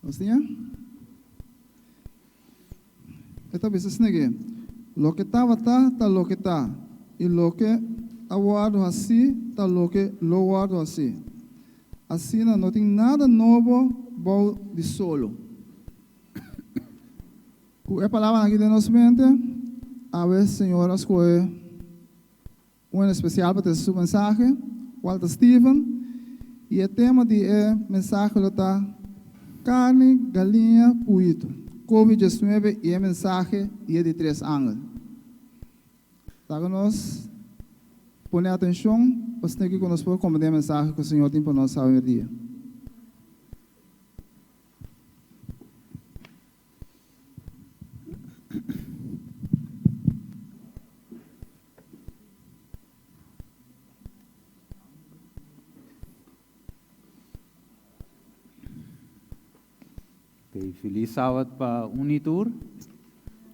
Hostia? Esta vez es negue. Lo que estaba está lo que está. Y lo que aguardo así, está lo que lo guardo así. Así no tem nada novo, bom de solo. A palavra aqui de nossa mente, a ver, Senhor, escolhe especial para esse mensagem, Walter Steven, e o tema de mensagem está carne, galinha, puito. Covid-19 e a mensagem é de 3 anos. Então, nós põe atenção, você tem que conosco como a mensagem que o Senhor tem para nós saber dia. Feliz sábado para Unitur.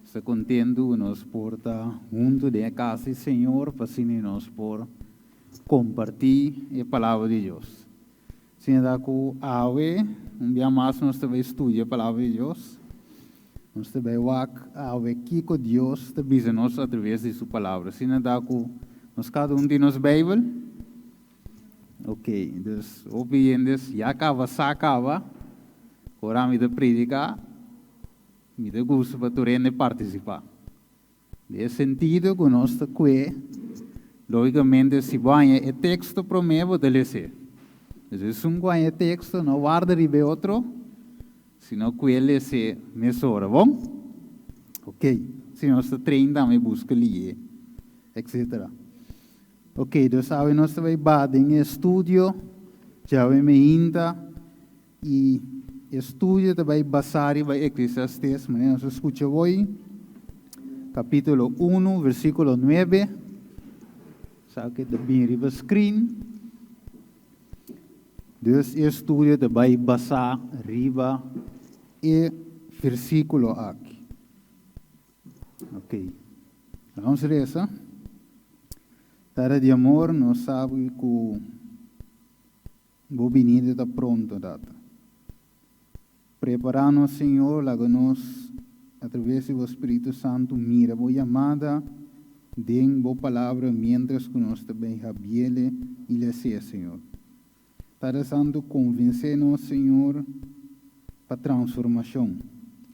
Se contento nos porta junto de casa do Senhor para assim nos por compartir a palavra de Deus. Senhor, que um dia mais nós também estudamos a palavra de Deus. Nós também vamos que Deus está dizendo nos através de sua palavra. Senhor, que nós cada de nós Bíblia. Ok, então, obedientes, já acaba. Agora me dá predicar, me dá gosto para tu participar. Nesse sentido, que nós estamos aqui, logicamente, se vai o texto para mim, vou ler. Se um vai o texto, não guarda de outro, senão que ele se mesura, bom? Ok, se nós estamos treinando, me busca ler, etc. Ok, então, sabe, nós estamos em estúdio, já me ainda, e estudio também basado em Eclesiastes, mas nós escutamos hoje, capítulo 1, versículo 9. Sabe que também riba screen. Dus estudio também basado riba e versículo aqui. Ok. Vamos ver isso. Tara de amor, nós sabemos que o venir está pronto, data. Prepararnos, Senhor, láganos, através do Espírito Santo, mira, boa chamada, den boa palavra, mientras que nós também rabiele e lhe sei, Senhor. Para Santo, convencer-nos, Senhor, para transformação.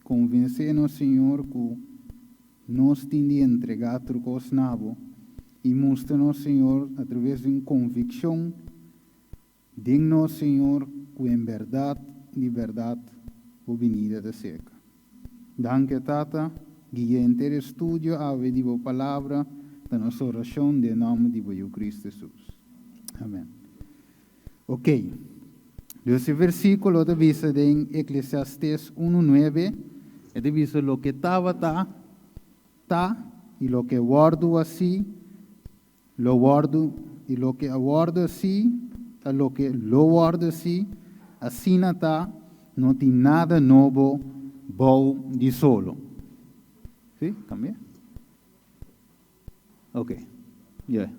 Convencer-nos, Senhor, que nós temos de entregar trocos nabo e mostra-nos, Senhor, através de uma convicção, den-nos, Senhor, que em verdade, de verdade, o venida da seca. Danke, Tata, guia inteiro estúdio, ave de boa palavra, da nossa oração, em nome de Cristo Jesus. Amém. Ok. Esse versículo de vista em Eclesiastes 1:9, é de vista lo que estava, tá, e lo que guardo assim, lo guardo, e lo que aguardo assim, a lo que lo guardo assim está, não tem nada novo, bom de solo. Sim? Cambia? Ok. Yeah.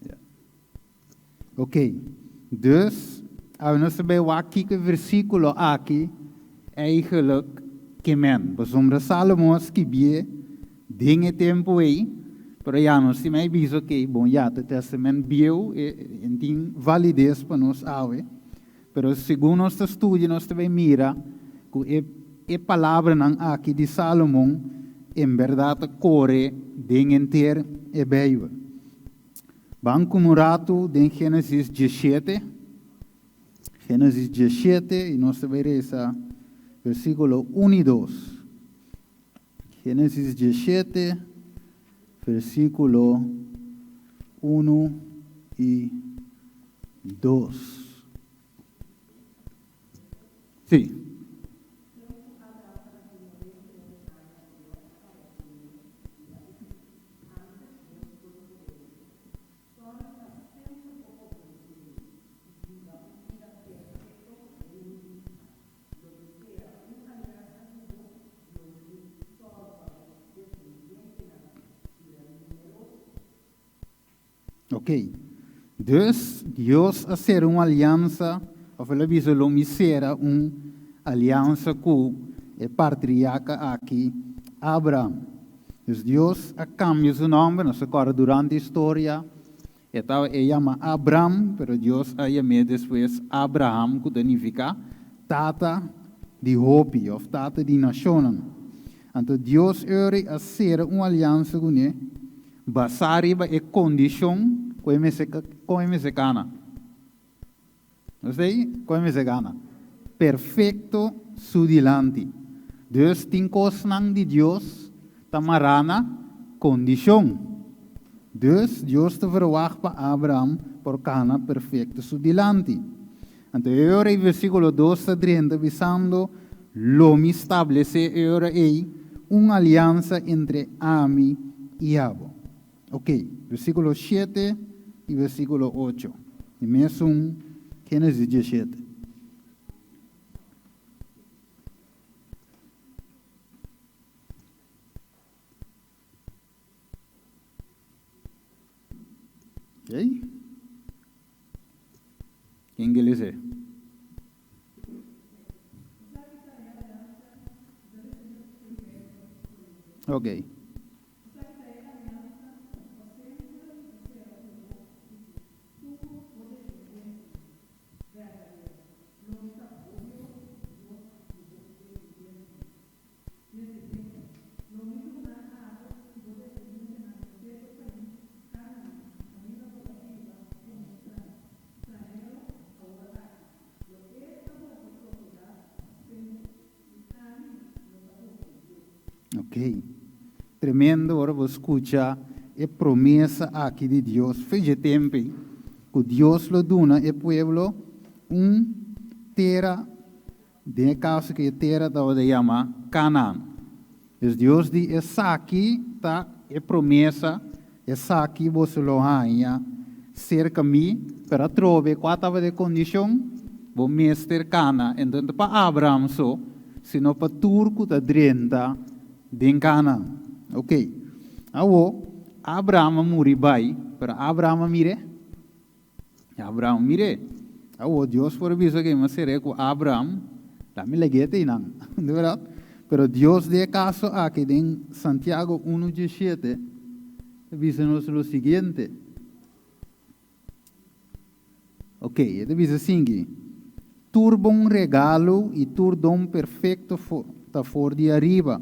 Yeah. Ok. Dus, nós vamos aqui que versículo aqui, eigenlijk, que men, besonders Salomos, que bie, dinge tempo aí, pero já nós temos visto que, bom, já, o testamento bio, e tem validez para nós, pero segundo nosso estudo, nós também mira que a palavra aqui de Salomão, em verdade, corre de inteiro e Bíblia. Banco Murato, em Gênesis 17, e nós também esse versículo 1 e 2. Gênesis 17, versículo 1 e 2. Sim. Ok. Dus Deus a ser uma aliança Of ele bisa lo misera aliança com o patriarca aqui, Abraão. Dus Deus a cambia seu nome, nós agora durante a história, ele chama Abraão, mas Deus a chama depois Abraham, que significa tata de hopi, ou tata de nação. Então Deus ore a ser uma aliança com ele, basada em condição com ele se cana. Não sei, com ele se cana. Perfeito sudilante. Deus tem coisas de Deus, tamarana, condição. Dus Deus te verwacht para Abraham por cana perfecto sudilante. Então, agora em versículo 2 a 30, visando lo me estabelece agora aí uma aliança entre Ami e Abo. Ok, versículo 7 e versículo 8. E mesmo Gênesis 17. Ok? Quem que lê? Ok. Ok. Tremendo, agora vou escutar a promessa aqui de Deus. Fez tempo que Deus lhe dona ao povo terra, de caso que a terra da chama Canaã. Então Deus diz, essa aqui está a promessa, essa aqui você lo ganha, cerca de mim, para trover qual estava a condição, vou mestre Canaã. Então, para Abraão, sino para turco da drenta, de Canaã. Ok. Agora, Abraão morreu bem, para Abraão mire. Abraão mire. Agora, Deus for aviso que mas será com Abraão, lá me leguete não, de verdade. Pero Deus de caso aqui em Santiago 1:17, avisa-nos o seguinte. Ok, ele diz assim: tur bom regalo e tur dom perfeito está for de arriba.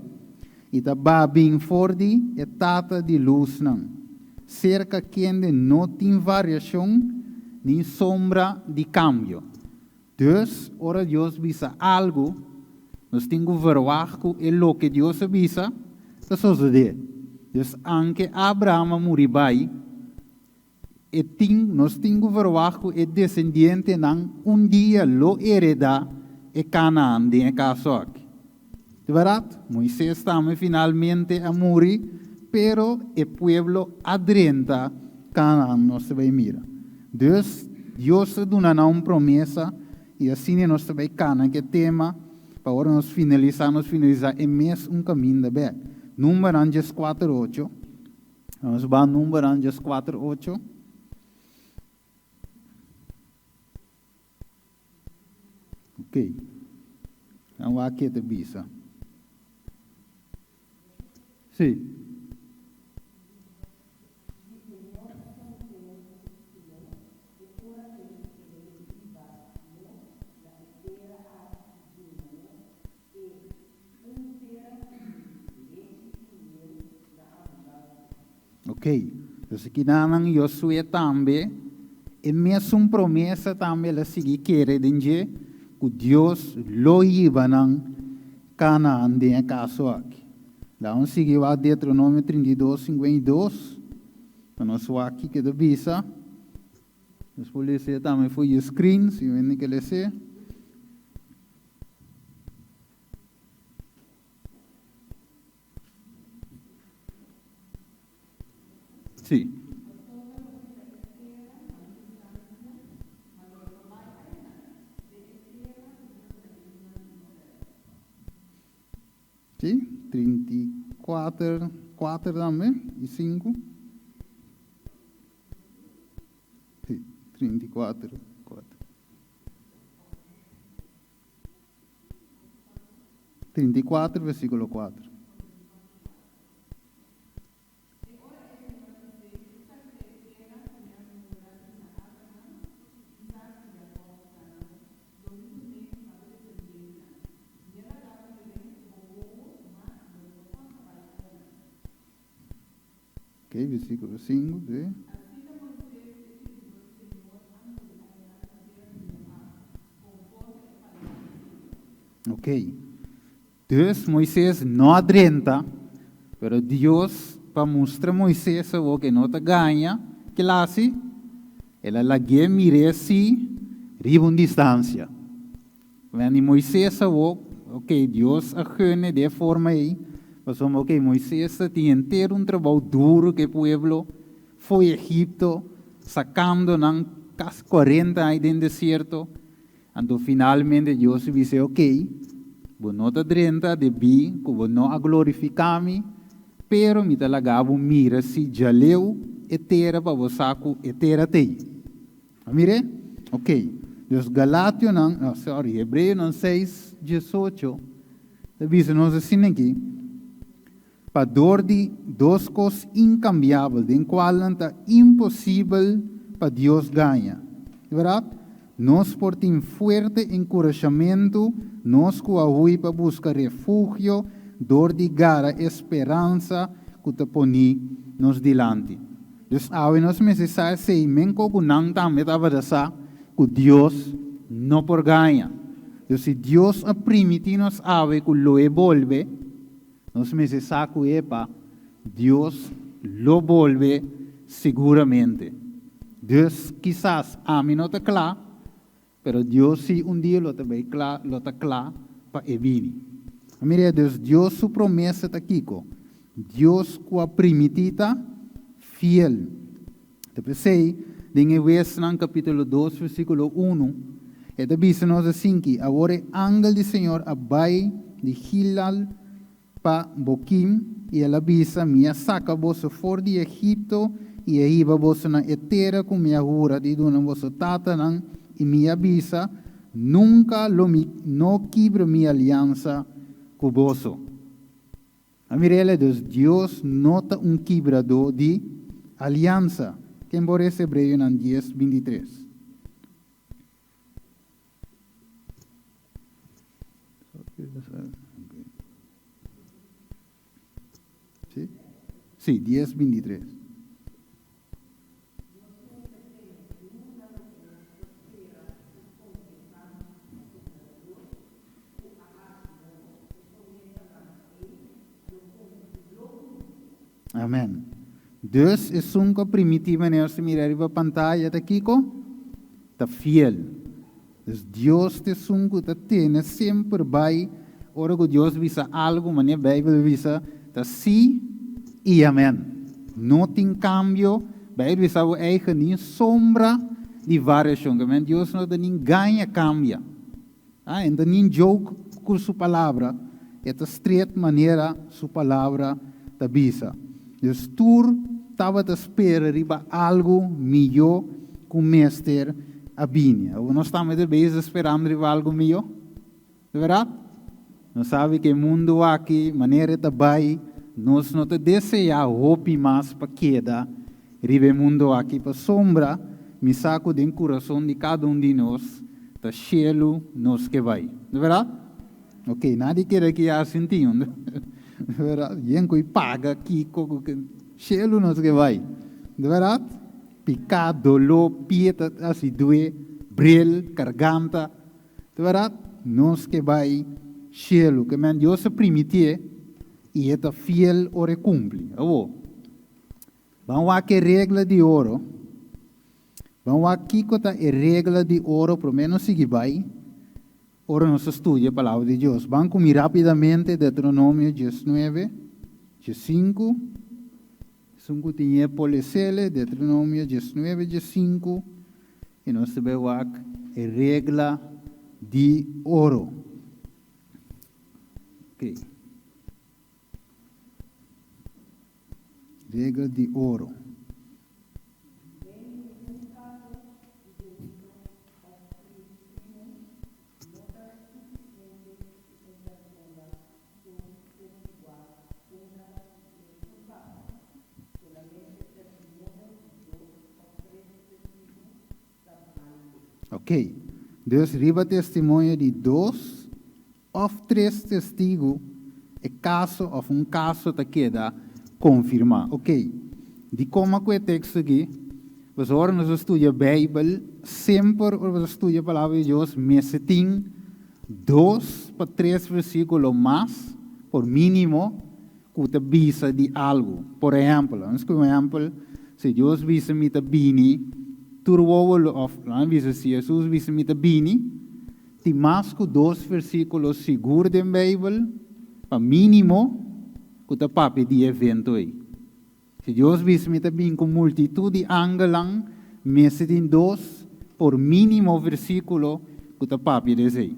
E está bem for de etapa de luz não. Cerca que não tem variação nem sombra de cambio. Dus, ora Deus visa algo, nós temos que verwacht e lo que Deus avisa, está suceder. Dus, anche Abraão morreu bem, nós temos que verwacht e descendiente não dia lo hereda e Canaã de caso aqui. De verdade, Moisés também finalmente a morrer, pero o pueblo adrenta Canaã nós vai mirar. Deus dá uma promessa e assim nós vai Canaã que tema para agora nós finalizar é mesmo caminho da bem. Número 4:8. Vamos para número 4:8. Ok. Então aqui te bisa. Sim. Ok. Então, aqui não Josué também, e mesmo promessa também ela seguir querer dizer que Deus lo iba nan Canaã de caso aqui. Lá vamos seguir a Deuteronômio 32:52. Nós aqui que da visa. Nós podemos ler também foi o screen, se você quer ler. Sim. Sim, 34, 4 também, e 5. Sim, 34, 4. 34, versículo 4. Ok, versículo 5. ¿Sí? Ok. Dus Moisés não adrenta, pero Deus para mostrar a Moisés o que não te ganha, que lá se, ela lá que merece riba distância. Quando Moisés o, ok, Deus a gene de forma aí, mas ok, Moisés tinha inteiro trabalho duro que o pueblo foi a Egipto, sacando nan 40 aí dentro do deserto, então finalmente Deus disse, ok, vou não te drenta de bi, que vou não a glorificar-me, pero me talagava mira se já leu etera para você saco etera tei. Mire? Ok. Dus Galatio não, sorry, Hebreu não 6:18, diz nos assim aqui, para dor de duas coisas incambiáveis, em qual não está impossível para Deus ganhar. Verdade? Nós por ter forte encorajamento, nós com a rua para buscar refúgio, dor de gara esperança que te põe nos dilante. Dus ao nós necessário sei, men que não também estava dessa, que Deus não por ganha. Dus se Deus a permitir nos ave que lo evolve, nós necessário que epa, Deus lo volve seguramente. Dus quizás a mim não está claro, pero Deus se dia lo está claro para evir. Mire, Deus sua promessa está aqui, Deus com a primitita fiel. Depois sei, em Efésios capítulo 2, versículo 1, diz nos assim que agora ángel do Senhor abai de Hilal para Boquim e ela avisa minha saca você for de Egipto e aí você na etera com minha jura de dona você tata nan e minha avisa nunca não quebra minha aliança com você. A mirela Deus nota quebrador de aliança. Quem por esse Hebreu nan 10:23. Sí, 10:23. Amém. Dus is sunco primitiva nessa mirar a pantalla tá aqui tá fiel. Dus Deus te sunco tá tem sempre vai ora que Deus visa algo, mas a Bíblia visa tá sim e amém. Não tem cambio, a Bíblia visa o eigen nem sombra de variação. Amém. Deus não tem nem ganha cambia. Ah, então nem jogo com sua palavra, é a straight maneira sua palavra tá visa. Dus tu estava a esperar riba algo melhor com o mestre Abinha. Nós estamos de vez esperando riba algo melhor. De verdade? Nós sabemos que o mundo aqui, maneira de vai, nós não te desejamos roupa mais para queda. Riba o mundo aqui para sombra, me saco do coração de cada de nós, tá cheio nos que vai. De verdade? Ok, nada quer que já sentiu. De verdade? Gente que paga aqui, cheio nos que vai. De verdade? Picado, dolor, pieta, assim, doer, bril, garganta. De verdade? Nos que vai, cheio, que man Deus se permitir e é fiel ora cumpre. Vamos aqui regra de ouro. Vamos aqui com a regra de ouro, pelo menos se vai. Ora nos estudia a palavra de Deus. Vamos comer rapidamente Deuteronômio 19, 5. 5 tinha policele, Deuteronômio 19, 5. E nós vemos a regra de ouro. Ok. Regra de ouro. Ok. Dus riba testemunho de 2 of 3 testigos, é caso ou caso te queda confirmar. Ok. De como que o texto aqui, você ora nos estuda a Bíblia, sempre você estuda a palavra de Deus, mas tem 2 para 3 versículos mais, por mínimo, que te visa de algo. Por exemplo, se Deus visa me te bini, se Jesus visa me te bini, tem mais que 2 versículos seguros da Bíblia, para mínimo, que te papi de evento aí. Se Deus visa me te bini com multitud de ângulos, mas tem 2 por mínimo versículo que te papi deseja.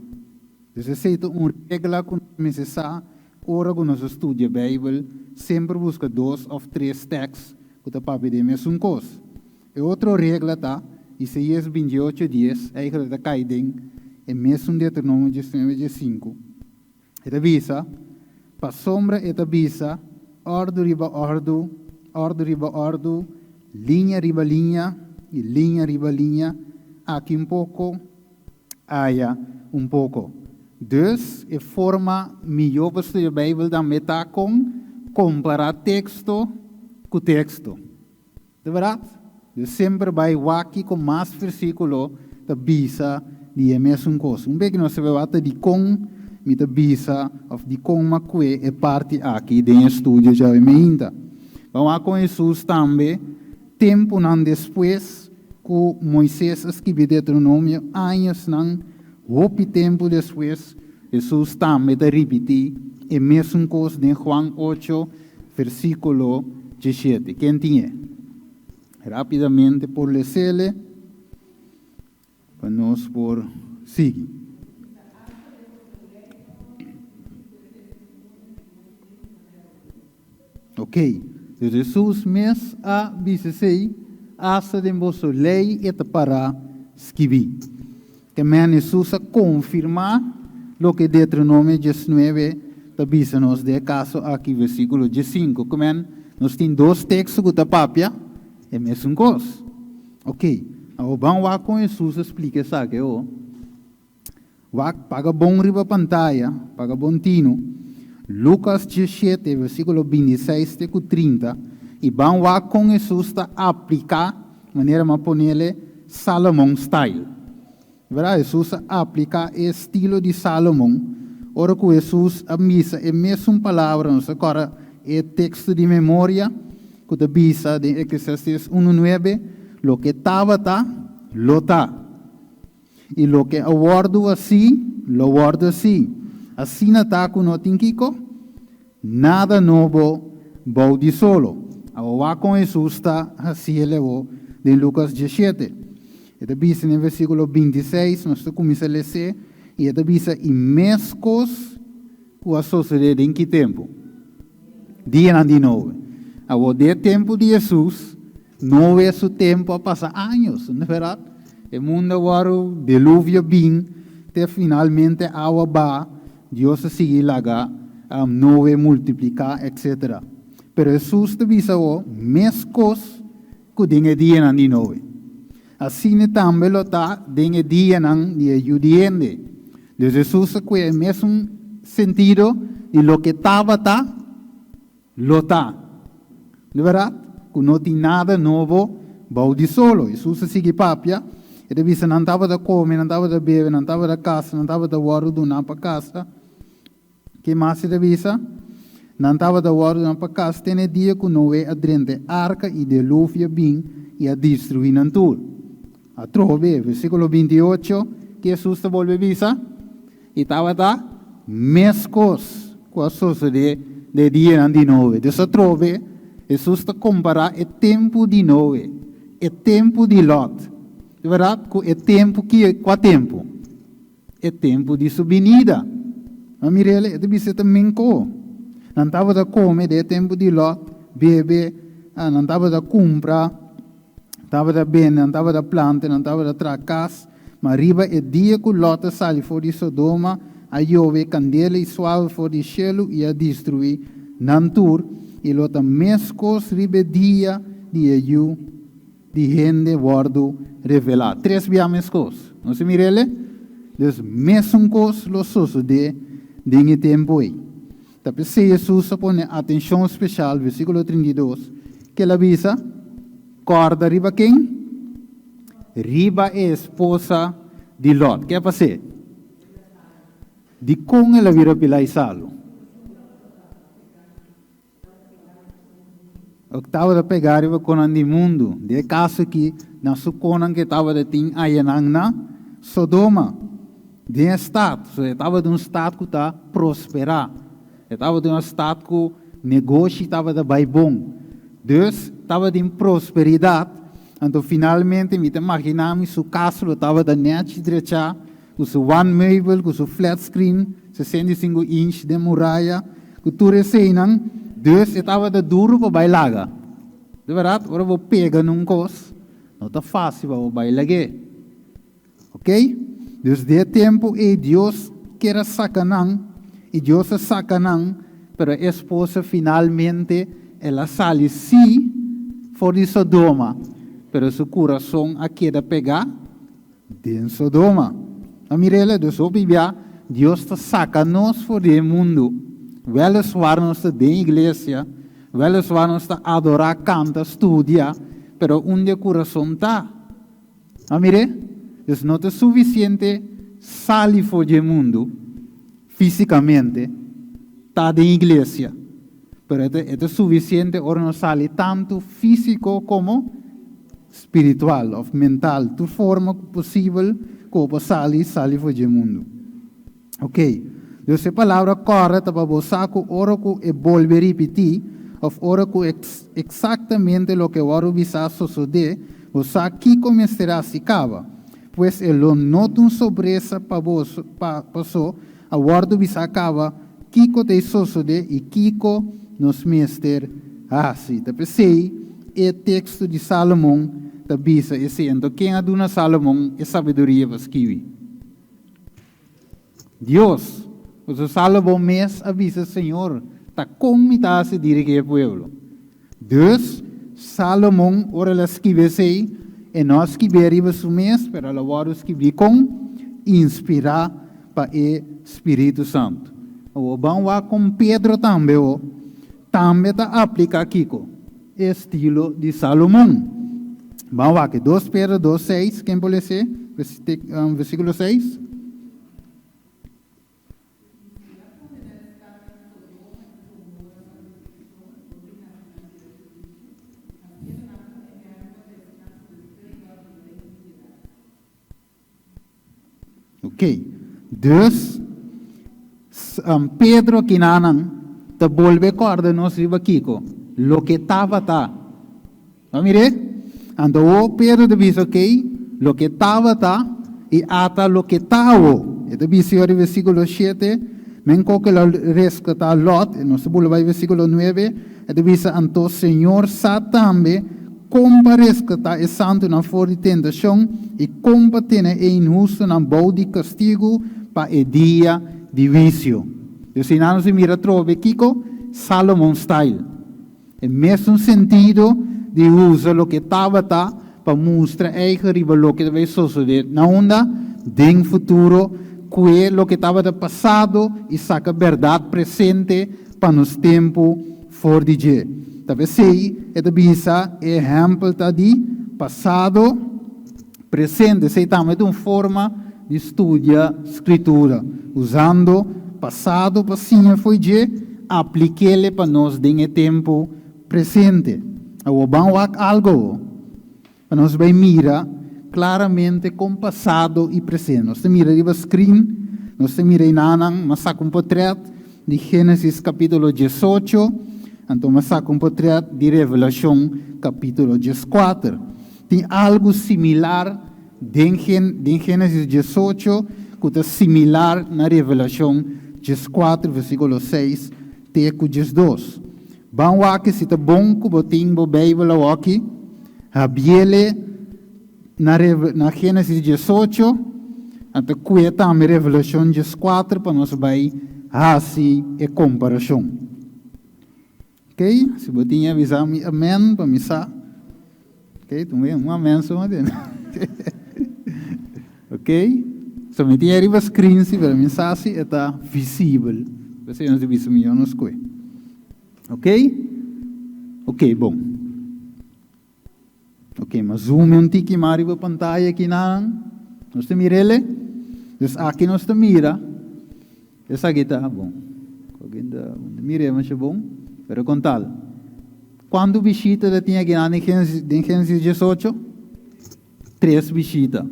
Então, é uma regra que necessária, ora que nós estudamos a Bíblia, sempre busca 2 ou 3 textos que te papi de mesma coisa. E outra regra está, Isaías 28:10, eigenlijk da caidem, é mesmo Deuteronômio 19:5. Eta visa, para sombra eta visa, ordo riba ordo, linha riba linha, e linha riba linha, aqui pouco, allá pouco. Dus, é forma melhor para estudar a Bíblia da meta com comparar texto com texto. De verdade? Dus sempre vai aqui com mais versículo da bisa de a mesma coisa. Bem que nós sabemos até de com, me da bisa, ou de com maque é parte aqui do estudo já me ainda. Vamos com Jesus também, tempo não depois, que Moisés escreveu Deuteronômio, anos não, pouco tempo depois, Jesus também da repetir a mesma coisa de João 8, versículo 17. Quem tinha? Rapidamente por ler, para nós por seguir. Ok. Dus Jesus mes a bisesei, asa de vosso lei et para escrever. Que men Jesus a confirmar lo que Deuteronômio 19 te bisa nos de caso aqui versículo 5. Que men nós tem 2 textos que te papia, é a mesma coisa. Ok. Agora vamos lá com Jesus explica isso aqui. Paga bom riba pantalla, paga bom tino. Lucas 17, versículo 26 e 30. E vamos lá com Jesus a aplicar, de maneira de ponerle Salomão style. Verá, Jesus a aplicar o estilo de Salomão. Ora que Jesus a missa é a mesma palavra, agora é texto de memória, que te bisa de Eclesiastes 1:9, lo que estava tá, lo tá. E lo que aguardo assim, lo guardo assim. Assim não está com o Kiko, nada novo, vou de solo. Agora com Jesus está assim elevou de Lucas 17. E te bisa no versículo 26, nós começamos a ler, e te bisa e mescos que a suceder em que tempo? Dia de novo. Agora, de tempo de Jesus, não é o tempo a passar anos, não é verdade? O mundo agora, o dilúvio vem, até finalmente a água vai, Deus sigue lá, não é multiplicar, etc. Pero Jesus te visa o mescos que tem dia de novo. Assim também lo está, tem dia de judiende. De Jesus que o mesmo sentido de lo que estava, lo está. De verdade, que não tem nada novo, vou de solo. Jesus sigue papia, ele disse, não estava de comer, não estava de beber, não estava de casa, não estava de guardo na casa. Que mais ele disse? Não estava de guardo na casa, tem dia que não é adrente arca e dilúvio bem e a destruir na tur. A trove, versículo 28, que Jesus te volve a dizer, e estava da mescos com a sociedade de dia de novo. Dessa trove, Jesus está comparar o tempo de Noé, o tempo de Lot. De verdade, com o tempo que qual tempo? O tempo de sua venida. A Mirelle, ele disse também que não estava a comer, o tempo de Lot, beber, não estava a comprar, estava a bem, não estava a plantar, não estava a tracas, mas arriba o dia que Lot saiu fora de Sodoma, a Jove candela e suave fora de Shelo e a destruir Nantur. E lota mescos ribedia de Eju de gente worden revelado. Três biames coisas. Não se mirele? Dus mesmo coisas lo sucede em tempo aí. Tapi se Jesus põe atenção especial, versículo 32, que ele avisa, corda riba quem? Riba a esposa de Lot. Que é para ser? De com ela vira pela Isalo. O que estava a pegar riba com o mundo. De caso que na suconan que estava de ting ayanang na Sodoma. De estado. So, estava de estado que está prosperar. Estava de estado que o negócio estava de bem bom. Dus, estava de prosperidade. Então, finalmente, me imaginamos o caso estava da net direita, com o one meuble, com o flat screen, 65 inch de muralha, com tudo isso aí, dus estava de duro para bailar. De verdade, agora vou pegar num cos, não está fácil para bailar. Ok? Dus de tempo, e Deus quer sacanão, e Deus é sacanão, para a esposa finalmente, ela sai sim, fora de Sodoma. Pero seu coração aqui da pegar de Sodoma. A mirela do seu Bíblia, Deus está saca-nos fora do mundo. Velas waar nós está de igreja, velas waar nós está adorar, canta, estudia, pero onde o coração está? A mire, dus não é suficiente sair fora do mundo, fisicamente, está de igreja. Pero é suficiente ora não sair tanto físico como espiritual ou mental, de forma possível como sair fora do mundo. Ok? Dus a palavra correta para você, ora que volver repetir, ou ora que exatamente o que ora bisa suceder, você aqui começará a se cava. Pois ele não tem surpresa para você, a hora bisa cava, Kiko te suceder e Kiko nos mestre assim. Então, é texto de Salomão, da bisa, então quem aduna Salomão é sabedoria para escrever. Deus, o Salomão mesmo avisa, Senhor, está comitado a se dirigir ao povo. Dus, Salomão, ora ele escreve assim, e nós escrevemos o mesmo, para ela agora escrever com inspirar para o Espírito Santo. O bom lá com Pedro também, também está aplica aqui, estilo de Salomão. Vamos lá, que 2 Pedro 2:6, quem pode ser? Versículo 6. Ok. Dus, Pedro Kinanan, te volve corda nos riba Kiko, lo que estava tá. Não mire? Então, Pedro diz, ok, lo que estava tá, e ata lo que estava. E diz, o versículo 7, menco que lo rescata Lot, e nós vamos ao versículo 9, e diz, então, Senhor, também, como rescata é santo na fora de tentação, e como tem injusto na boa de castigo, para o dia de vício. E se não se mira trove, Kiko, Salomon style. É mesmo sentido de usar o que estava tá para mostrar eigen o que vai suceder na onda, de futuro, que é o que estava do passado e saca verdade presente para nos tempo for de dia. Talvez sei, é de bisa exemplo tá de passado, presente, sei também de uma forma de estudar escritura, usando passado para sim foi de apliquele para nós de tempo presente. O bom algo para nós vai mirar claramente com passado e presente. Nós mira riba screen, nós mira em anang, mas saca um portrait de Gênesis capítulo 18, então mas saca um portrait de Revelação capítulo 14. Tem algo similar de Gênesis 18, que é similar na Revelação 14, versículo 6, até 12. Vamos aqui, se está bom, que botem a Bíblia aqui, a Bíblia na Gênesis 18, até que também Revelação 14, para nós vai assim a comparação. Ok? Se botem avisar-me, amém, para mim. Ok? Tu vê uma menção dentro. Ok? So, metia arriba screen, se a mensagem está visível. Você não se vê milhões de ok? Ok, bom. Ok, mas zoom um tique mais para a pantalla aqui na. Nós te mira ele. Então aqui nós te mira. Essa aqui está bom. Mira, mas é bom. Pero com tal. Quando visita tinha aqui na Gênesis 18? 3 visitas.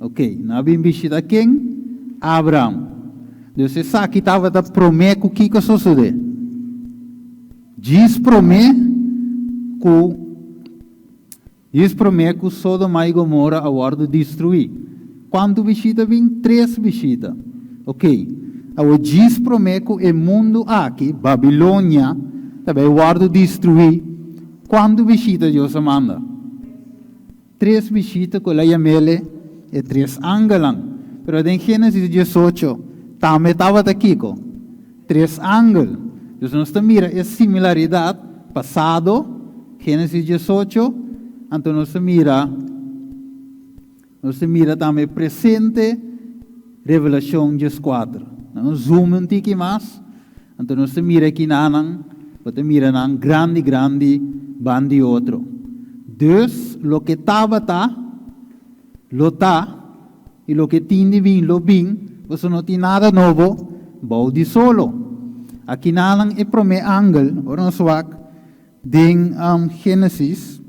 Ok, na bem visita quem? Abraão. Deus sabe que estava da prometer o que vai suceder. Diz prometer que Sodoma e Gomorra agora destruir. Quando visita vem 3 visitas. Ok. Agora diz prometer que o mundo aqui, Babilônia, também agora destruir. Quando visita Deus manda? 3 visitas com a Yamele e 3 ángelos. Pero em Gênesis 18, também estava aqui com 3 ángelos. Então nós mira a similaridade passado, Gênesis 18, então nós mira também presente, Revelação 14. Nós zoom um pouquinho mais, então nós mira aqui na grande bandi outro. Deus, lo que estava lo tá, e lo que tinha lo bem, você não tem nada novo, bom de solo. Aqui nalang é prome angel, orang suak, ding Gênesis,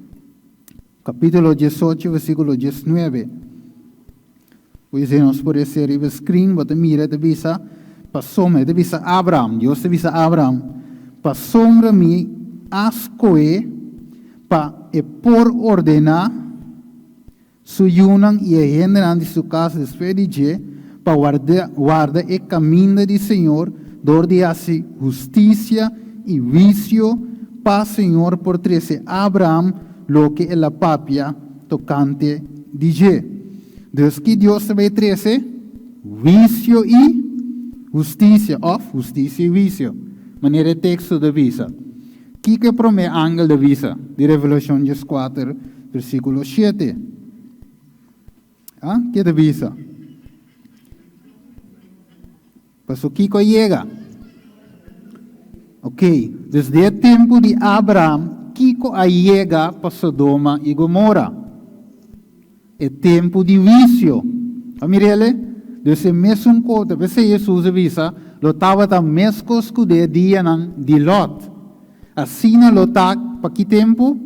capítulo 18, versículo 19. Pois nós podemos ser em screen, bota mira, te visa, passou-me, te visa Abraham, Deus te visa Abraham, passou-me me ascoe, para por ordenar, suyunang e a generan de sua casa despedir, para guarda o caminho do Senhor, donde hace justicia y vicio, paz Señor por 13 Abraham, lo que es la papia tocante dice. Dios que Dios te ve 13, vicio y justicia, justicia y vicio. Manera de texto de visa. ¿Qué promete ángel de visa? De Revelación 4, versículo 7. ¿Qué de visa? Pasó Kiko llega. Ok, desde o tempo de Abraão, Kiko llega para Sodoma e Gomorra. É tempo de vício. Amirele, desde mesmo coisa, você Jesus avisa, lotava da mescos que de dia de Lot. Assim não lotar para que tempo?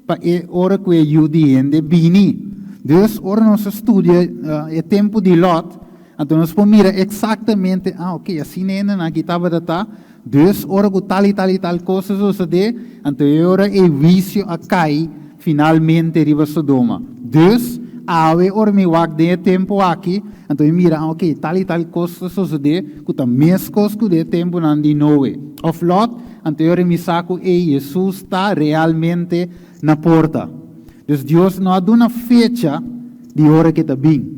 Para a hora que o judiente bini. Deus, ora nós estudia o tempo de Lot. Então nós podemos mirar exatamente, ok, assim ainda aqui estava da Deus ora com tal e tal coisa sucede, então ora é vício a cai finalmente riba Sodoma. Deus ave ora me wak de tempo aqui, então mira, ok, tal e tal coisa sucede, com a mesma coisa que de tempo não de Noé. Of Lot, então ora me saco Jesus está realmente na porta. Então Deus não há uma fecha de hora que está bem.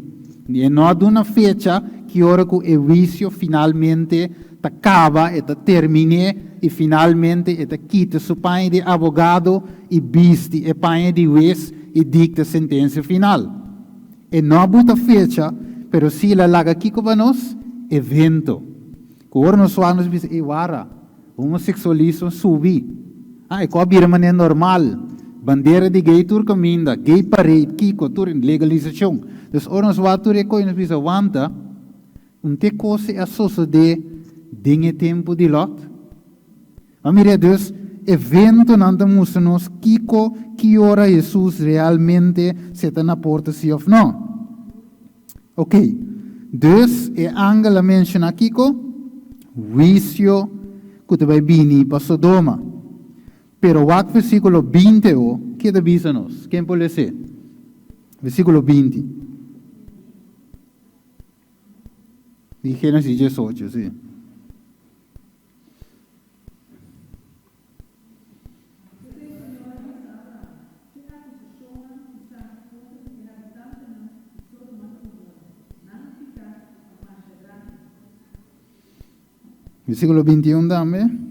E não há uma fecha que hora que o vício finalmente acaba, termine e finalmente quita seu pai de advogado e viste e pai de juiz e dicta sentença final. E não há muita fecha, mas se ela laga aqui com nós, evento. Agora nós vamos dizer, wara, homossexualismo subi. É com a maneira normal. Bandeira de gay tur caminda, gay parade, kiko tur legalização. Dus ons wat tur eko in bisa wanta, te coisa a suceder dinge tempo de Lot. Amire dus evento nanda nos kiko que ora Jesus realmente seta na porta sim ou não. Ok. Dus angela menciona kiko vício que te vai bini para Sodoma. Pero wat versículo 20, que avisa-nos? Quem pode ser? Versículo 20. De Gênesis 18, sim. Versículo 21 também.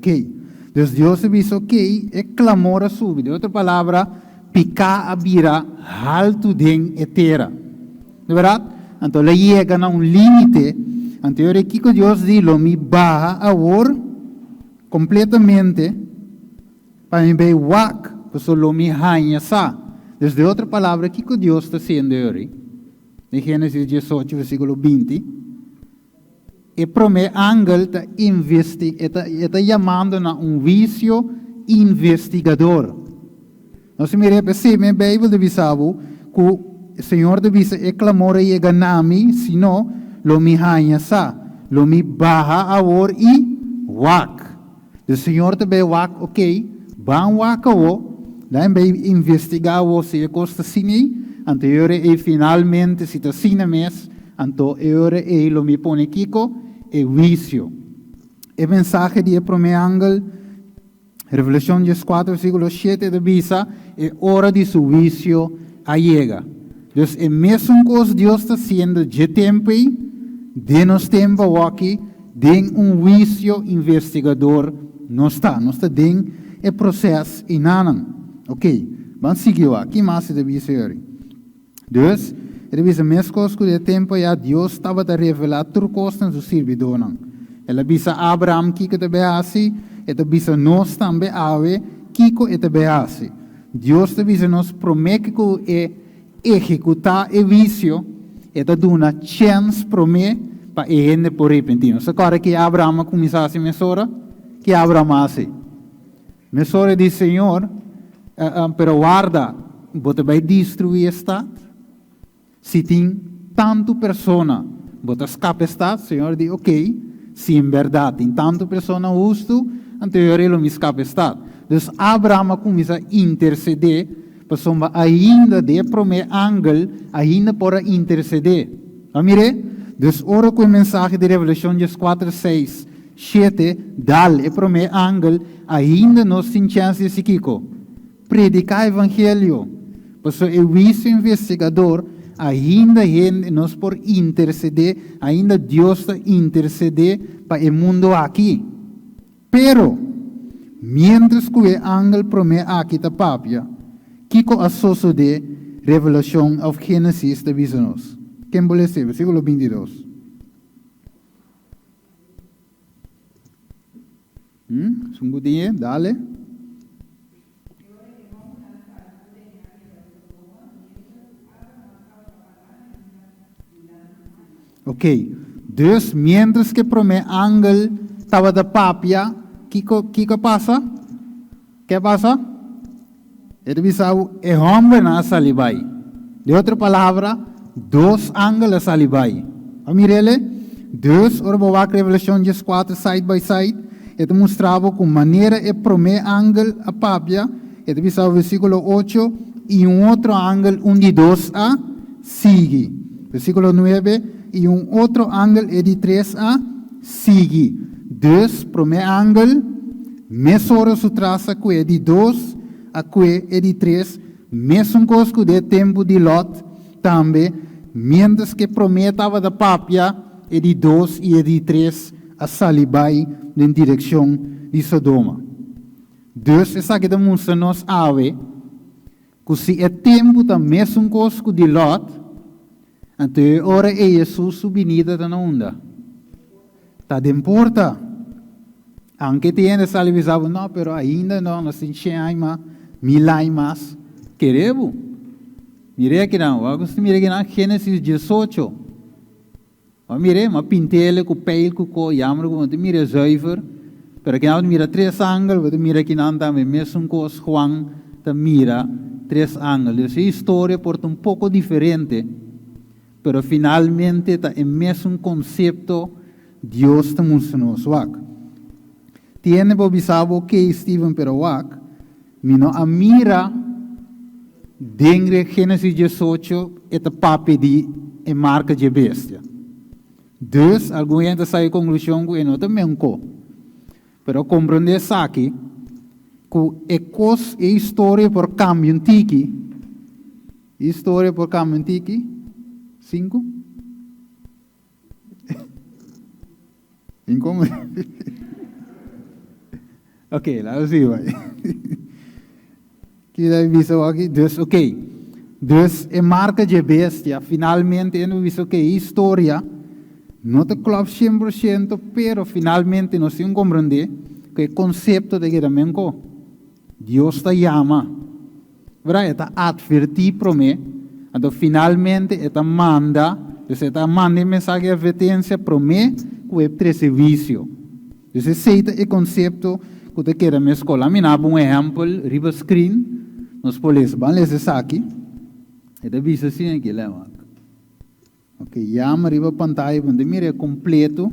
Ok. Dus Deus disse, ok, é clamor a subir. De outra palavra, picar a bira, alto den etera. De verdade? Então, ela chega a limite. Então, eu que Deus diz, me barra a or completamente para me ver wak, para só me hanha sa. Dus de outra palavra, que Deus está sendo aí? Em Gênesis 18, versículo 20. E para mim, Angel está chamando a vício investigador. Nós me percebemos, a Bíblia de Bisabo, que o Senhor de Bisa é clamor e ganami, senão, lo me hanha sa, lo me barra a or e wak. O Senhor também wak, ok, ban wak o, daí vai investigar o se é costa sini, anterior e finalmente se está sina mes, então eu e lo me pone kiko e vício. E mensagem de prome angel, Revelação 4, versículo 7 de Bisa, é hora de su vício a llega. Dus é mesmo coisa Deus está sendo de tempo, de nos tempo aqui, de vício investigador, não está dentro do processo e nada. Ok, vamos seguir aqui mais de vício. Dus, er is een mescoos que de tempo ja Deus estava a revelar trucos na sua servidor. Ela bisa Abraham kiko te beasi, eta bisa nós também ave kiko te beasi. Deus te bisa nos promete que executar o vício, eta duna chance promete para ele por repentino. Se cara que Abraham começasse mesora, que Abraham assim. Mesora diz Senhor, pero guarda, você vai destruir esta. Se tem tanto persona, você escapa esta, Senhor diz, ok, se em verdade tem tanto persona justo, então ele me escapa esta. Então Abraham começa a interceder, para sombra ainda de promete angel, ainda para interceder. Amire? Então ora com a mensagem de Revelação 4, 6, 7, dal e promete angel, ainda nós temos chance de seguir. Predicar o evangelho. Para o vício investigador, ainda nós por interceder, ainda Deus está interceder para o mundo aqui. Pero, mientras que o ángel promete aqui da papia, que com a soço de Revelação of Gênesis da visão-nos. Quem pode ser? Versículo 22. Sungguh dale. Ok, dus mientras que promete ángel estava da papia, que passa? Que passa? Ele disse, é homem na salibai. De outra palavra, dois ángeles salibai. Amirele, dois, ora Revelação 4, side by side, ele mostrava com maneira é promete ángel a papia, ele disse o versículo 8, e outro ángel, de dois a sigue. Versículo 9, e outro ángel é de 3 a sigue. Dus, promete ángel, mesora su traça que é de 2 a que é de 3, mesmo coisa de tempo de Lot, também, mientras que prometava da papia, é de 2 e é de 3 a salibai em direção de Sodoma. Dus, essa que demonstra nos ave, que se é tempo da mesma coisa de Lot, então, ora é Jesus subinida da onda. Tá de importa. Anche tiene salvisado, não, pero ainda não, nós temos 100 anos, 1000 anos. Queremos? Mire aqui não, agora mire aqui não, Gênesis 18. Mire, mas pintele com peil, com yammer, com mire zuiver. Pero aqui não, mira 3 ângulos, mira aqui não, também mesmo com Juan, mira 3 ângulos. Essa história porta pouco diferente. Pero finalmente está el mismo concepto Dios te nos wak. Tiene bobisabo que Stephen pero wak, mino a mira dentro Gênesis 18 esta papi de marca de bestia. Dus, alguma gente sai a conclusão que não também co. Pero compreender aqui que é história por cambio antigo. História por cambio antigo. 5? Incômodo? Oké, laten we zien. Kita bisa aqui, dus oké. Dus é marca de bestia, finalmente eu visto que história não te klopt 100%, pero finalmente nós temos que compreender que o conceito de que também Deus te chama, verdade? Está advertir para mim, então finalmente está manda, está manda mensagem de advertência para mim que é para serviço. Dus esse é o conceito que te quero na escola. Eu vou um exemplo, riba screen, nós podemos ler isso aqui. Ito bisa assim aqui, leva. Ok, llama arriba pantalla, onde mira é completo,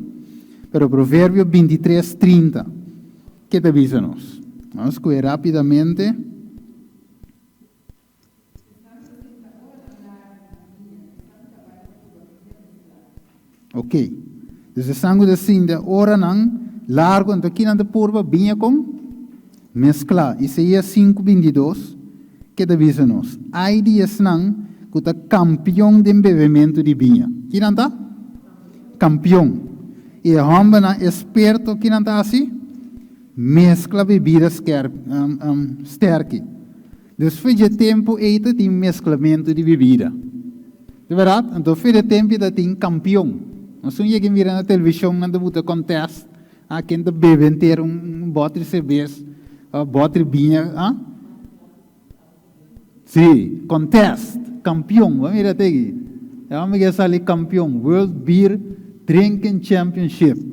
pero Provérbio 23:30. Que te avisa nós? Vamos correr rapidamente. Ok. Dus de sangue de cinda, ora não, largo, então aqui na curva, vinha com mesclar. Isaías 5:22. Que te avisa nós? Ai dias não, que está campeão de embebimento de vinha. Que não está? Campeão. E a homem esperto, que não está assim? Mescla bebidas sterke. Dus foi de tempo eita tem mesclamento de bebida. De verdade? Então foi de tempo que tem campeão. Nós não chegamos a na televisão, não debuta contest. Quem está bebendo ter bote de cerveja, bote de vinha, Sim, contest, campeão, vamos ver até aqui. Vamos ver ali campeão, World Beer Drinking Championship.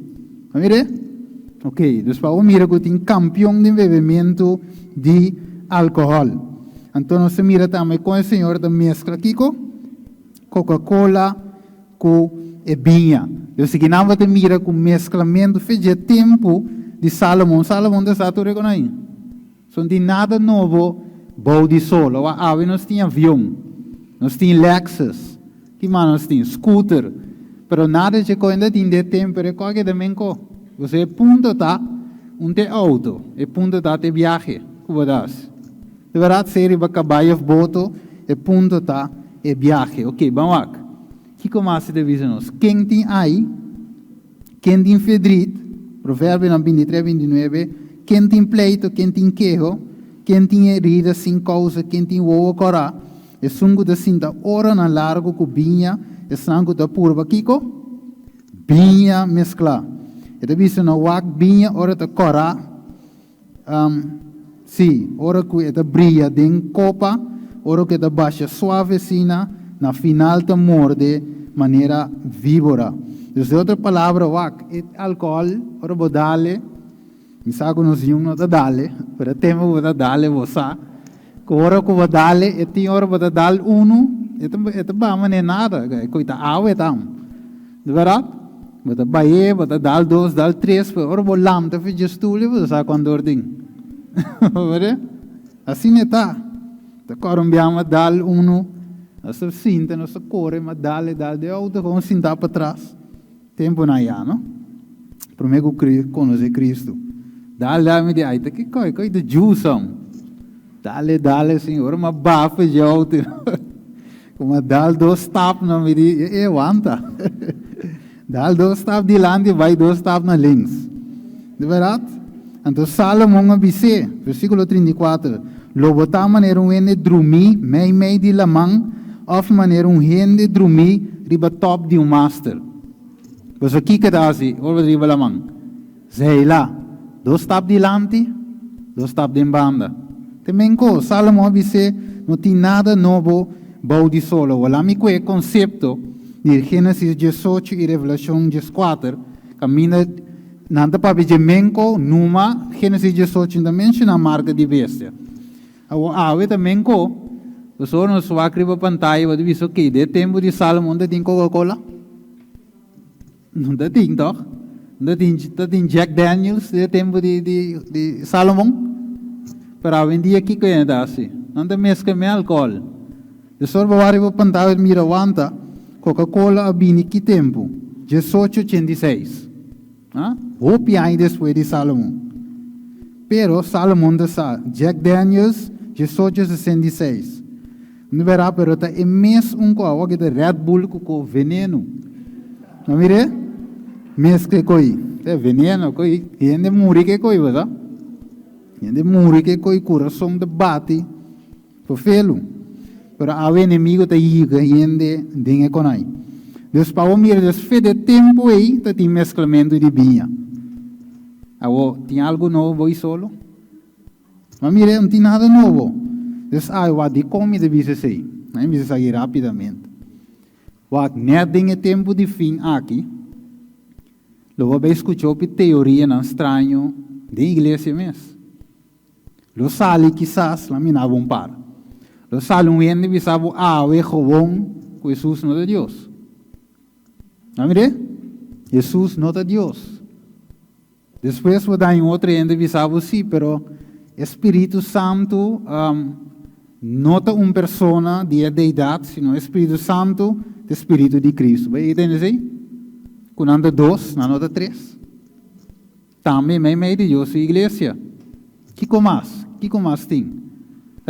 Vamos ver? Ok, dus para o mira que tem campeão de bebimento de álcool. Então nós mira também com o senhor da mescla aqui com Coca-Cola com vinha. Eu sei que não vai ter mira com mesclamento, fez de tempo de Salomão. Salomão da Saturno com aí. Não tem nada novo. Bouw de solo, nós tínhamos avião, nós tínhamos Lexus, que mais nós tínhamos? Scooter, pero nada de coisa tem de tempo, é qualquer também co. Você ponto tá, te auto, ponto tá te viaje, como das. De verdade, série para caballo of boto, ponto tá, viaje. Ok, vamos lá. Que começa a dizer nós? Quem tem aí, quem tem fedrit, Provérbio 23:29, quem tem pleito, quem tem queijo, quem tem herida sem causa, quem tem o corá, é sungo da cinta, ora na largo com vinha, é sangue da purva, kiko, vinha mescla. E da vista na wak vinha, ora da corá, sim, ora que é da brilha de copa, ora que é da baixa suave sina, na final da morde, maneira víbora. Dus outra palavra, wak, é álcool, ora bodale, mi sa que nós não está dale, para tema vou dale você, que hora que vou dale, e tem hora vou dale é bom, mas não é nada, coita água é tão, de verdade, vou baie, vou dale 2, dale 3, hora vou lambda fez gestule, vou sa quando ordem, assim é tá, tá corumbiamo dale essa cinta nossa corre, mas dale de outra com cinta para trás, tempo na ia, não? Primeiro conhecer Cristo. Dale, me diz, que coisa de juição. Dale, senhor, uma bafa de alto. Como dale 2 tapas, não me diz, aguanta. Dale 2 tapas de lado e vai 2 tapas na links. De verdade? Então, Salomão abisse, versículo 34. Lobota maneira ene drumi, mei de lamang, of maneira hende drumi, riba top de master. Pues aqui que dá assim, over riba lamang. Sei lá. 2 tapas de lante, 2 tapas de banda. Também co, Salomão disse, não tem nada novo, bom de solo. O lá me é conceito de Gênesis 18 e Revelação 14, caminha, nada para ver menco, numa, Gênesis 18 também menciona a marca de bestia. A também co, o senhor nos vai escrever pantalla, vai dizer, ok, de tempo de Salomão, não tem Coca-Cola? Não tem, toch? Dat in Jack Daniels, de tempo de Salomão. Para hoje em dia, que é assim? Não tem mescla com álcool. De sorte que eu pantava mira wanta, Coca-Cola abini que tempo? 1886. Hope ainda depois de Salomão. Pero Salomão dessa Jack Daniels 1866. Não verá, pero tá é mesmo com que de Red Bull com veneno. Não mire? Mescla coi, é veneno coi, e ainda morre que coi, verdade? E de muri que coi coração de bate, por felo. Pero a inimigo te yiga yende dinge conai. Dus para o mir des fede tempo aí, te tem mesclamento de binha. Awo, tem algo novo aí solo? Mas mire, não tem nada novo. Dus eu de como de bisa sei. Não bisa sair rapidamente. Wat net dinge tempo de fim aqui. Lo vai escutar a teoria não estranho de igreja mesmo. Lo sali quizás lá me não para. Lo sali ende bisabo é gewoon com Jesus não é Deus. Não mire? Jesus não é Deus. Depois vou dar em outra ende bisabo sim, pero Espírito Santo não é uma pessoa de deidade, sino Espírito Santo de Espírito de Cristo. Vai entender aí? Quando anda dois, não anda três. Também meio de Deus e igreja. Que mais? Que mais tem?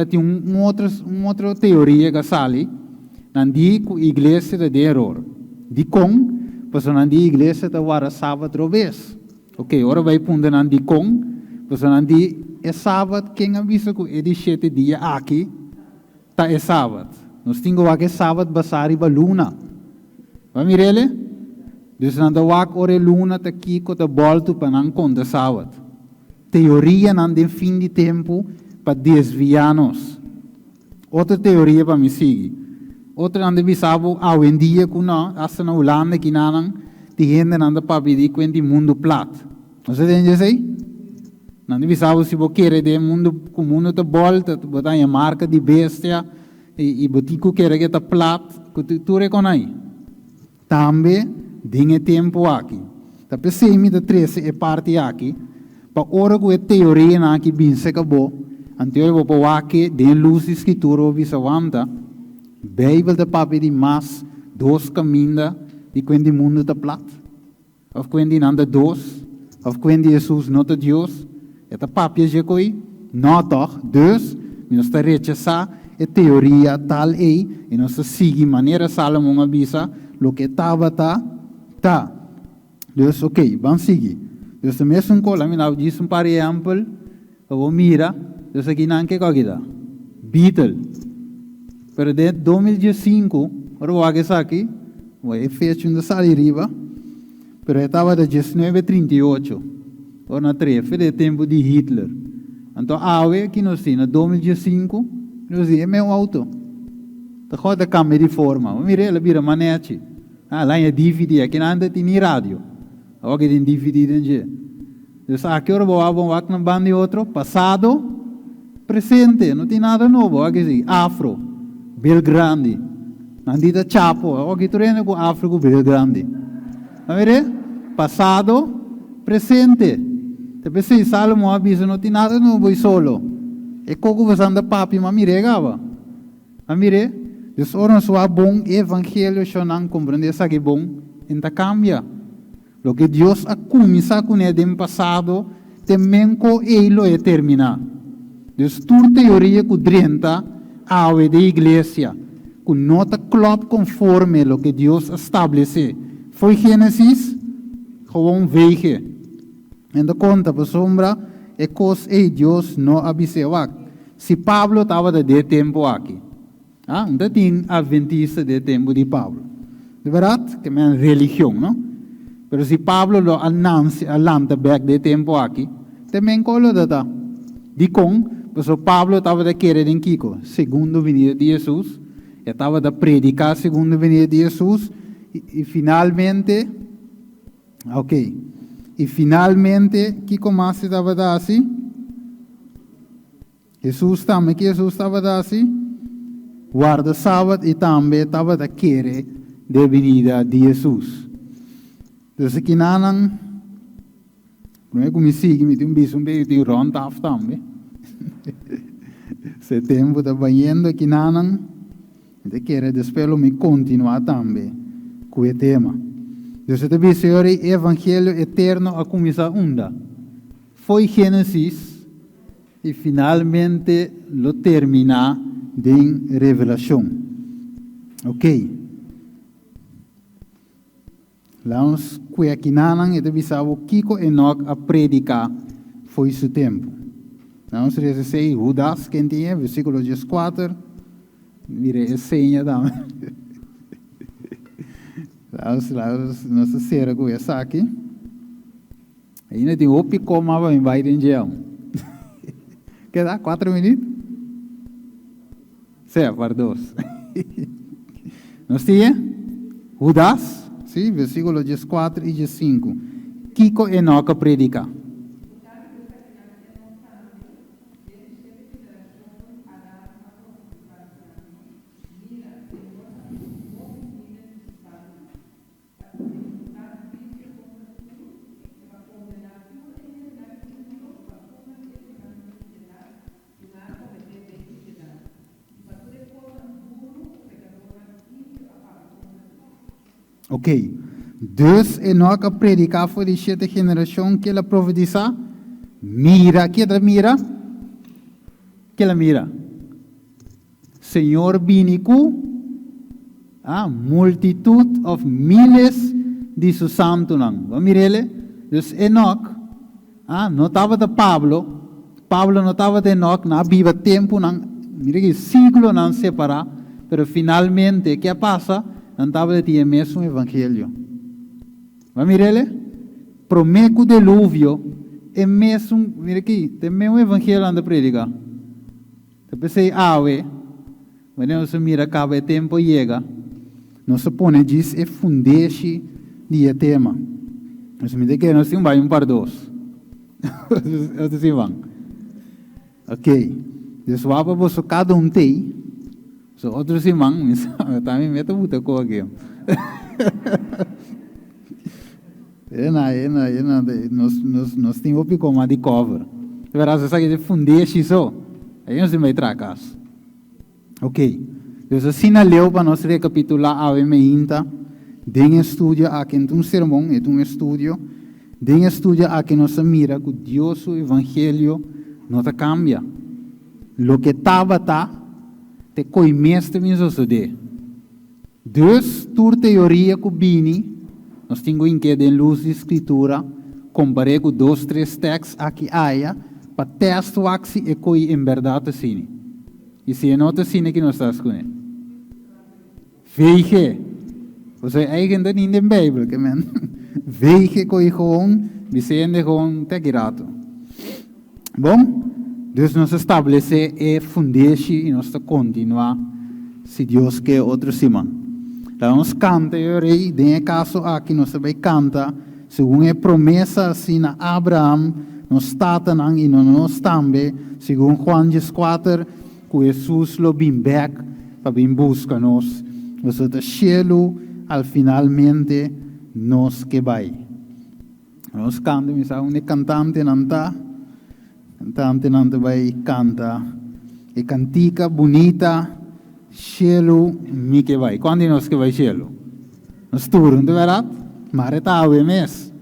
Tem uma outra teoria que sale. Não diz que a igreja é de erro. De com, pois não diz a igreja é de sábado outra vez. Ok, agora vai punir não diz com, pois não diz é sábado, quem avisa que é de 7 dias aqui, tá é sábado. Nós temos que sábado basar e a luna. Vai mirele? Dus na de wak ore luna te kiko te boltu pa nan konde sábado. Teoria nan den fim de tempo para desviar-nos. Outra teoria para me seguir. Outra nan de bisabo ao em dia kuna asa na Holanda que nanan de gente nan de papidi quenti mundo plat. Você entende isso aí? Nan de bisabo se você quer de mundo com mundo te volta, botar a marca de bestia e botico quer que te plat, que tu reconhece. Também dinge tempo aqui. Tá pensei da 13 é parte aqui. Para ora que a teoria na que bem se acabou. Então eu vou para aqui de luz escritura ou visavanta. Bíblia de papi de mais 2 caminhos de quando o mundo está plat. Of quando anda 2. Of quando Jesus não é Deus. É a papi já coi. Não toch. Dus nós está rechazar a teoria tal e nós seguir maneira Salomão avisa lo que estava tá. Dus ok, vamos seguir. Dus de mesma coisa, eu disse par exemplo, eu mira, dus aqui não que coisa, Beatle. Pero de 2005, eu vou aqui, é fecha onde sai riba, pero estava de 1938, ou na 3, foi de tempo de Hitler. Então, aqui nós temos, em 2005, nós temos meu auto. Da roda câmera de forma, mira, ela vira manete. Lá é DVD, aqui não anda tem rádio. Aqui tem DVD. Dus aqui eu vou na banda de outro, passado, presente, não tem nada novo. Aqui sim, Afro, Bill Grande. Não tem Chapo, aqui tu rende com Afro com Bill Grande. Passado, presente. Depois se Salomão avisa, não tem nada novo solo. E como você anda papi, mas mire, gava. Mire? Dus oran sua bom evangelho só não compreender sabe bom, então cambia. Lo que Deus a começar com ele no passado, também com ele é terminar. Dus toda teoria que drenta a da igreja, que não está klopt conforme lo que Deus estabelece. Foi Gênesis, gewoon veige. En de conta por sombra é coisa Deus não avisou. Se Pablo estava de tempo aqui. Não tem adventista de tempo de Pablo. De verdade, que é uma religião, não? Mas se Pablo lo alanta back de tempo aqui, também colo data. De com, pois Pablo estava de querer em Kiko, segundo venida de Jesus, estava de predicar segundo venida de Jesus, e finalmente, ok, e finalmente, Kiko mais estava de assim? Jesus também, que Jesus estava de assim? Guarda sábado e também estava da querer de venida de Jesus. Então, aqui não é como sigue, me tem um bicho de ronda também. Se tempo está banhando aqui não, de querer despedir me continuar também com o tema. Então, se te bicho o evangelho eterno a começar onda. Foi Gênesis e finalmente lo terminar de revelação. Ok. Lá uns que aqui não é de bisavo Kiko Enoch a predicar foi seu tempo. Vamos a dizer, Judas, quem tinha, versículo 14. Mire, é senha também. Vamos ser com essa aqui. Ainda tem o pico, mas vai embora em gel. Quer dar 4 minutos? Certo, para 2. Nós tínhamos Judas, sim, versículo 14 e 5. Kiko Enoca predica. Ok. Dus Enoch predica voor die 7 geração que ela profetiza. Mira, que ela mira? Que ela mira? Senhor binico, multitude of miles de seus santos. Vamos mirele? Dus Enoch, não estava de Pablo. Pablo não estava de Enoch, não havia tempo, mira que século não separa, pero finalmente, que passa? Não estava de mesmo evangelho. Vamos mirele? Prometo delúvio é mesmo, mira aqui, tem mesmo evangelho anda predica. Te pensei, quando você mira, acaba o tempo chega, não se põe, diz, é fundeixe de tema. Mas me diz que nós temos um par dois. Eu disse, vamos. Ok. Então, para cada tem, so outros irmãos, também meta muita coisa aqui. Nós temos o como de cover. Verás, essa aqui de fundeixe só. Aí nós vamos tracas. Ok. Então, assim, leu para nós recapitular a V-30. Den estudio aqui em um sermão, é um estudio. Den estudio aqui nós mira que Deus, o Evangelho, não te cambia. Lo que estava, te conhece mesmo suceder. Dus, tua teoria que bini, nós temos que ter luz de escritura, comparei com 2, 3 textos aqui aia, para testar se é coi em verdade assim. E se é não assim que nós estamos com ele. Veja, você ainda não tem Bíblia, que men. Veja coi gewoon, vicende gewoon te girato. Bom, dus nós estabelecer é fundeixe e nós continuar, se Deus quer outro cima. Então, nós canta, eu rei, tem caso aqui, nós também canta, segundo a promessa assim a Abraão, nós estamos e nós também, segundo Juan 4, que Jesus lo vem back, para vir buscar nós, você está cielo, al finalmente, nós que vai. Nós canta, me sabe, um cantante não está, vai cantar, e cantica bonita, cielo, mi que vai. Quando nós que vai cielo? Nós turno, de verdade? Mareta ave mes.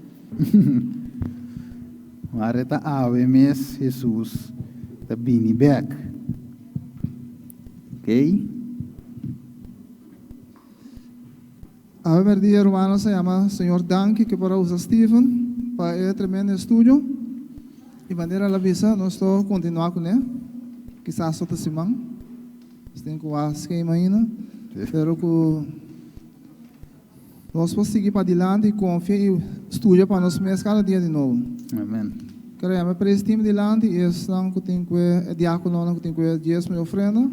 Mareta ave mes, Jesus, da bini back. Ok? A ver, día hermano se llama Señor Danke, que para usar Stephen, para el tremendo estudio. Y manera la visa, nós estou continuar com ele. Quizás outra semana. Tem que o esquema ainda. Espero que nós possamos seguir para adiante e confiar e estudar para nós mesmos cada dia de novo. Amém. Quero me prestar adiante e estão que tem que diácono que tem que diezmo e ofrenda.